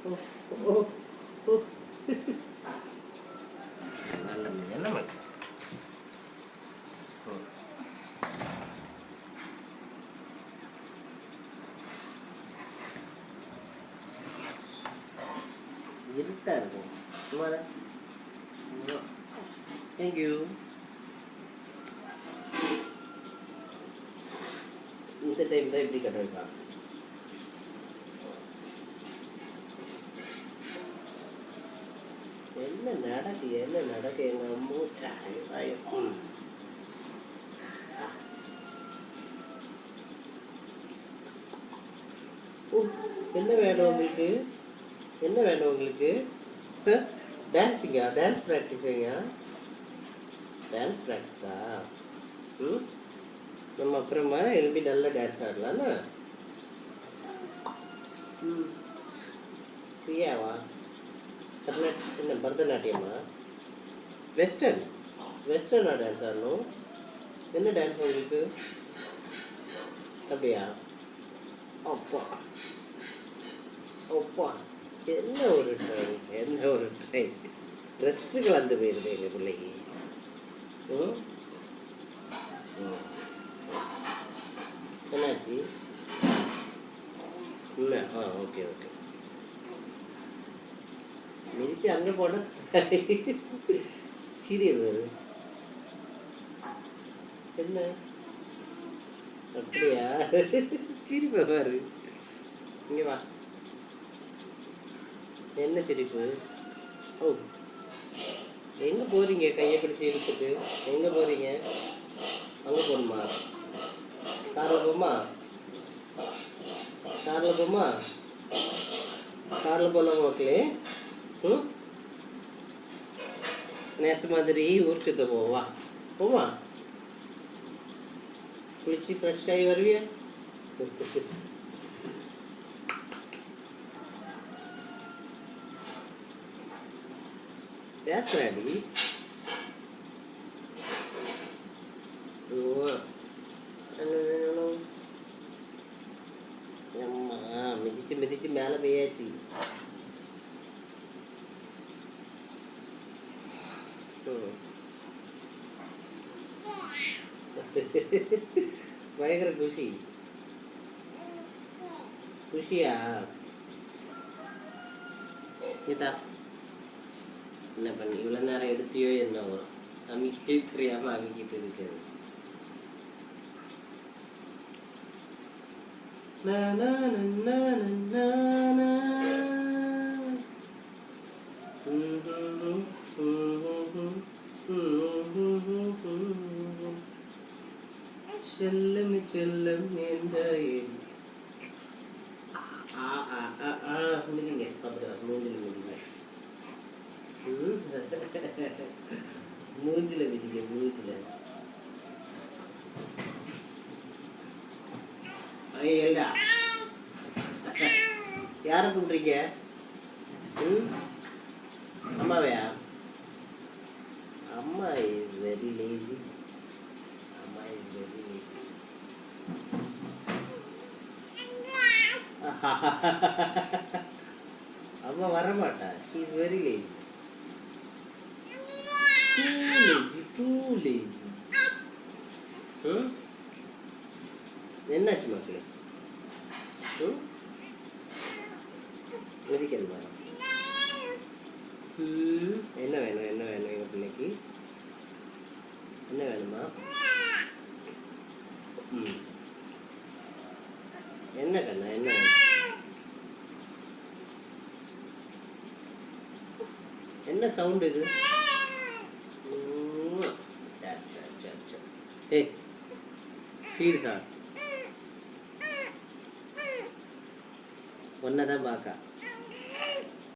என்ன இருட்டா இருக்கும். தேங்க்யூ. இந்த டைம் தான் இப்படி கட்டுறான். என்ன நடக்கு எங்க மூட்டை என்ன வேணும் உங்களுக்கு? என்ன வேணும் உங்களுக்கு? டான்ஸிங்கா? டான்ஸ் ப்ராக்டிஸிங்கா? டான்ஸ் ப்ராக்டிஸா? நம்ம அப்புறமா எழுப்பி நல்லா டான்ஸ் ஆடலாம்னா? ஃப்ரீயாவா? என்ன பரதநாட்டியமா? வெஸ்டர்னா டான்ஸ் ஆடணும்? என்ன டான்ஸ் உங்களுக்கு? அப்படியா? அப்பா அப்பா என்ன ஒரு ட்ரெயின் ட்ரெஸ்ஸு கலந்து போயிருது எங்கள் பிள்ளைக்கு. என்னாச்சு? இல்லை ஓகே மிதிச்சு அங்கே போட சீரியல் வரும். என்ன அப்படியா? சிரிப்பு பாரு. இங்கே வா. என்ன சிரிப்பு? ஓ எங்கே போகிறீங்க? கையை பிடிச்சி இழுத்துட்டு எங்கே போகிறீங்க? அங்கே போகணுமா? காரில் போமா? காரில் போகலாம் மக்களே. நேற்று மாதிரி ஊர் சுத்த போமா? குளிச்சு ஃப்ரெஷ் ஆகி வருவியா? பேசுறாடி. அம்மா மிதிச்சு மேலே போயாச்சு. பயங்கர குஷியா? இதா என்ன பண்ணி இவ்வளோ நேரம் எடுத்தியோ என்னவோ அமைக்கே தெரியாமல் அமைக்கிட்டு இருக்குது. செல்லம் முடிங்க அப்படிதான் மூஞ்சில் முடிங்க. மூஞ்சில விதிங்க மூஞ்சில. ஐயா யார கூப்பிட்றீங்க? அம்மாவையா? அம்மா இஸ் வெரி லேசி. அம்மா வர மாட்டா. She is very lazy. Too lazy. என்னாச்சு மக்களே? மிதிக்கணுமா? என்ன வேணும் எங்கள் பிள்ளைக்கு? என்ன வேணுமா? என்ன கண்ணா என்ன வேணும்? என்ன சவுண்ட் இது? ஏய் ஃபீல் தான் ஒன்றை தான் பார்க்க